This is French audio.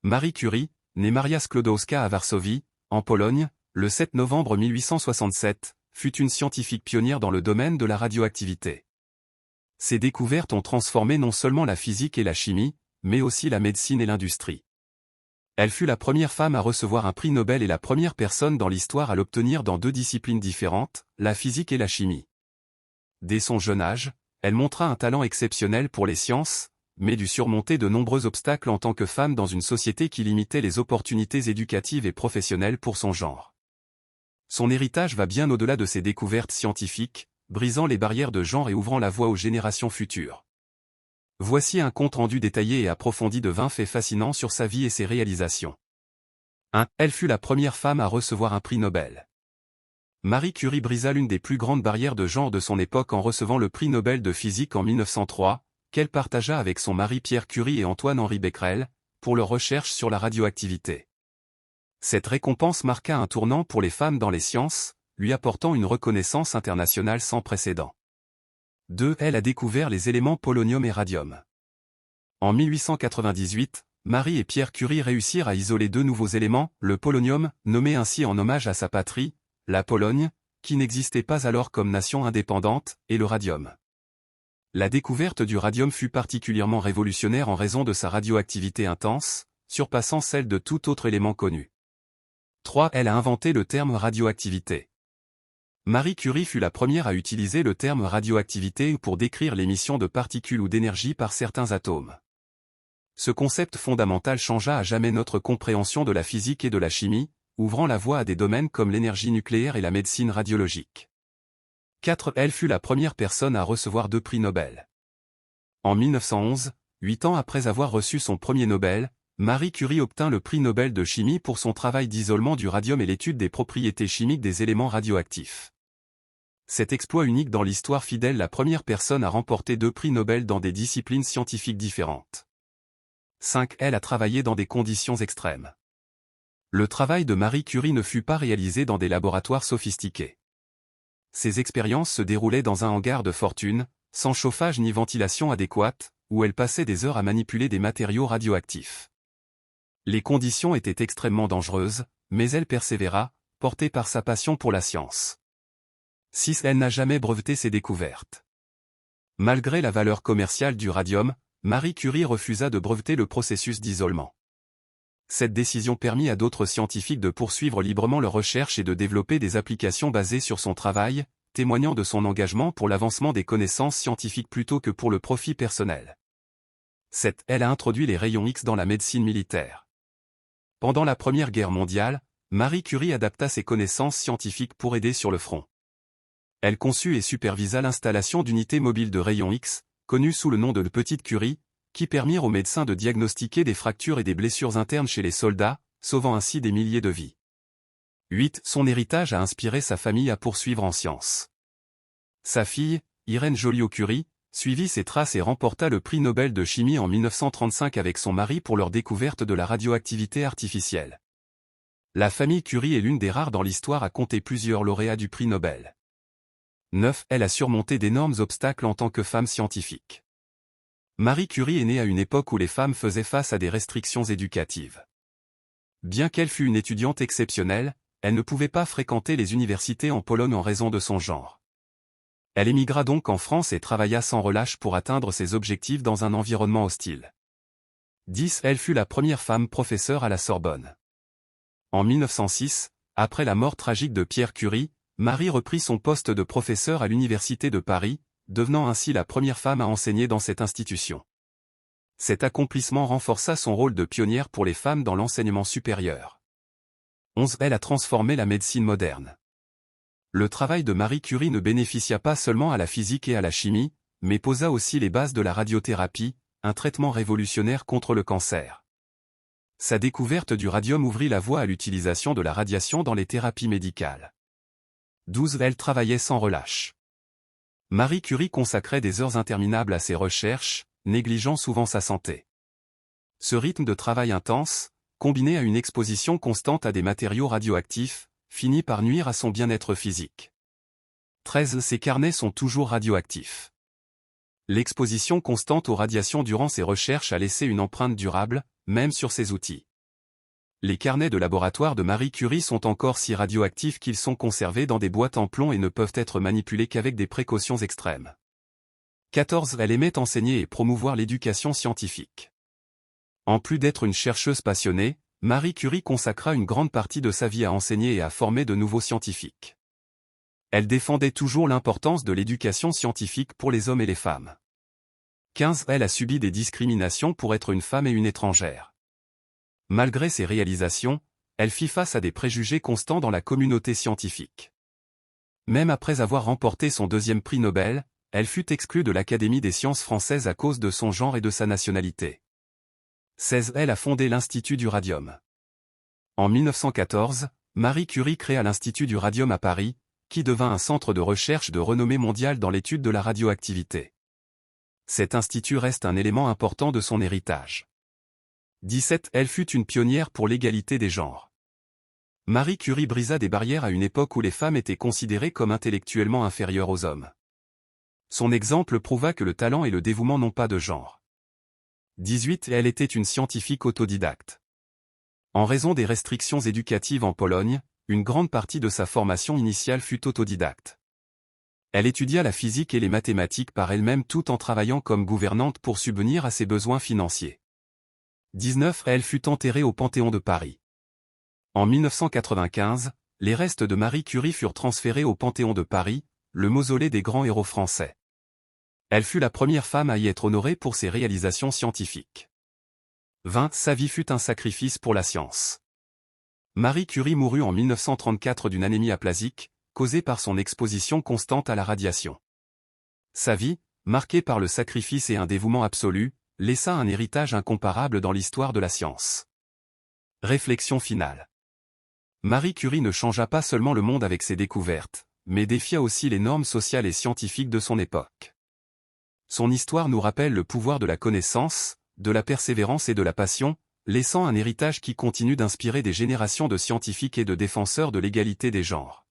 Marie Curie, née Maria Sklodowska à Varsovie, en Pologne, le 7 novembre 1867, fut une scientifique pionnière dans le domaine de la radioactivité. Ses découvertes ont transformé non seulement la physique et la chimie, mais aussi la médecine et l'industrie. Elle fut la première femme à recevoir un prix Nobel et la première personne dans l'histoire à l'obtenir dans deux disciplines différentes, la physique et la chimie. Dès son jeune âge, elle montra un talent exceptionnel pour les sciences, mais dut surmonter de nombreux obstacles en tant que femme dans une société qui limitait les opportunités éducatives et professionnelles pour son genre. Son héritage va bien au-delà de ses découvertes scientifiques, brisant les barrières de genre et ouvrant la voie aux générations futures. Voici un compte-rendu détaillé et approfondi de 20 faits fascinants sur sa vie et ses réalisations. 1. Elle fut la première femme à recevoir un prix Nobel. Marie Curie brisa l'une des plus grandes barrières de genre de son époque en recevant le prix Nobel de physique en 1903, qu'elle partagea avec son mari Pierre Curie et Antoine-Henri Becquerel, pour leurs recherches sur la radioactivité. Cette récompense marqua un tournant pour les femmes dans les sciences, lui apportant une reconnaissance internationale sans précédent. 2. Elle a découvert les éléments polonium et radium. En 1898, Marie et Pierre Curie réussirent à isoler deux nouveaux éléments, le polonium, nommé ainsi en hommage à sa patrie, la Pologne, qui n'existait pas alors comme nation indépendante, et le radium. La découverte du radium fut particulièrement révolutionnaire en raison de sa radioactivité intense, surpassant celle de tout autre élément connu. 3. Elle a inventé le terme radioactivité. Marie Curie fut la première à utiliser le terme radioactivité pour décrire l'émission de particules ou d'énergie par certains atomes. Ce concept fondamental changea à jamais notre compréhension de la physique et de la chimie, ouvrant la voie à des domaines comme l'énergie nucléaire et la médecine radiologique. 4. Elle fut la première personne à recevoir 2 prix Nobel. En 1911, 8 ans après avoir reçu son premier Nobel, Marie Curie obtint le prix Nobel de chimie pour son travail d'isolement du radium et l'étude des propriétés chimiques des éléments radioactifs. Cet exploit unique dans l'histoire fidèle la première personne à remporter 2 prix Nobel dans des disciplines scientifiques différentes. 5. Elle a travaillé dans des conditions extrêmes. Le travail de Marie Curie ne fut pas réalisé dans des laboratoires sophistiqués. Ses expériences se déroulaient dans un hangar de fortune, sans chauffage ni ventilation adéquate, où elle passait des heures à manipuler des matériaux radioactifs. Les conditions étaient extrêmement dangereuses, mais elle persévéra, portée par sa passion pour la science. 6. Elle n'a jamais breveté ses découvertes. Malgré la valeur commerciale du radium, Marie Curie refusa de breveter le processus d'isolement. Cette décision permit à d'autres scientifiques de poursuivre librement leurs recherches et de développer des applications basées sur son travail, témoignant de son engagement pour l'avancement des connaissances scientifiques plutôt que pour le profit personnel. 7. Elle a introduit les rayons X dans la médecine militaire. Pendant la Première Guerre mondiale, Marie Curie adapta ses connaissances scientifiques pour aider sur le front. Elle conçut et supervisa l'installation d'unités mobiles de rayons X, connues sous le nom de Petite Curie, qui permirent aux médecins de diagnostiquer des fractures et des blessures internes chez les soldats, sauvant ainsi des milliers de vies. 8. Son héritage a inspiré sa famille à poursuivre en sciences. Sa fille, Irène Joliot-Curie, suivit ses traces et remporta le prix Nobel de chimie en 1935 avec son mari pour leur découverte de la radioactivité artificielle. La famille Curie est l'une des rares dans l'histoire à compter plusieurs lauréats du prix Nobel. 9. Elle a surmonté d'énormes obstacles en tant que femme scientifique. Marie Curie est née à une époque où les femmes faisaient face à des restrictions éducatives. Bien qu'elle fût une étudiante exceptionnelle, elle ne pouvait pas fréquenter les universités en Pologne en raison de son genre. Elle émigra donc en France et travailla sans relâche pour atteindre ses objectifs dans un environnement hostile. 10. Elle fut la première femme professeure à la Sorbonne. En 1906, après la mort tragique de Pierre Curie, Marie reprit son poste de professeur à l'Université de Paris, devenant ainsi la première femme à enseigner dans cette institution. Cet accomplissement renforça son rôle de pionnière pour les femmes dans l'enseignement supérieur. 11. Elle a transformé la médecine moderne. Le travail de Marie Curie ne bénéficia pas seulement à la physique et à la chimie, mais posa aussi les bases de la radiothérapie, un traitement révolutionnaire contre le cancer. Sa découverte du radium ouvrit la voie à l'utilisation de la radiation dans les thérapies médicales. 12. Elle travaillait sans relâche. Marie Curie consacrait des heures interminables à ses recherches, négligeant souvent sa santé. Ce rythme de travail intense, combiné à une exposition constante à des matériaux radioactifs, finit par nuire à son bien-être physique. 13. Ses carnets sont toujours radioactifs. L'exposition constante aux radiations durant ses recherches a laissé une empreinte durable, même sur ses outils. les carnets de laboratoire de Marie Curie sont encore si radioactifs qu'ils sont conservés dans des boîtes en plomb et ne peuvent être manipulés qu'avec des précautions extrêmes. 14. Elle aimait enseigner et promouvoir l'éducation scientifique. En plus d'être une chercheuse passionnée, Marie Curie consacra une grande partie de sa vie à enseigner et à former de nouveaux scientifiques. Elle défendait toujours l'importance de l'éducation scientifique pour les hommes et les femmes. 15. Elle a subi des discriminations pour être une femme et une étrangère. Malgré ses réalisations, elle fit face à des préjugés constants dans la communauté scientifique. Même après avoir remporté son 2e prix Nobel, elle fut exclue de l'Académie des sciences françaises à cause de son genre et de sa nationalité. 16. Elle a fondé l'Institut du radium. En 1914, Marie Curie créa l'Institut du radium à Paris, qui devint un centre de recherche de renommée mondiale dans l'étude de la radioactivité. Cet institut reste un élément important de son héritage. 17. Elle fut une pionnière pour l'égalité des genres. Marie Curie brisa des barrières à une époque où les femmes étaient considérées comme intellectuellement inférieures aux hommes. Son exemple prouva que le talent et le dévouement n'ont pas de genre. 18. Elle était une scientifique autodidacte. En raison des restrictions éducatives en Pologne, une grande partie de sa formation initiale fut autodidacte. Elle étudia la physique et les mathématiques par elle-même tout en travaillant comme gouvernante pour subvenir à ses besoins financiers. 19. Elle fut enterrée au Panthéon de Paris. En 1995, les restes de Marie Curie furent transférés au Panthéon de Paris, le mausolée des grands héros français. Elle fut la première femme à y être honorée pour ses réalisations scientifiques. 20. Sa vie fut un sacrifice pour la science. Marie Curie mourut en 1934 d'une anémie aplasique, causée par son exposition constante à la radiation. Sa vie, marquée par le sacrifice et un dévouement absolu, laissa un héritage incomparable dans l'histoire de la science. Réflexion finale. Marie Curie ne changea pas seulement le monde avec ses découvertes, mais défia aussi les normes sociales et scientifiques de son époque. Son histoire nous rappelle le pouvoir de la connaissance, de la persévérance et de la passion, laissant un héritage qui continue d'inspirer des générations de scientifiques et de défenseurs de l'égalité des genres.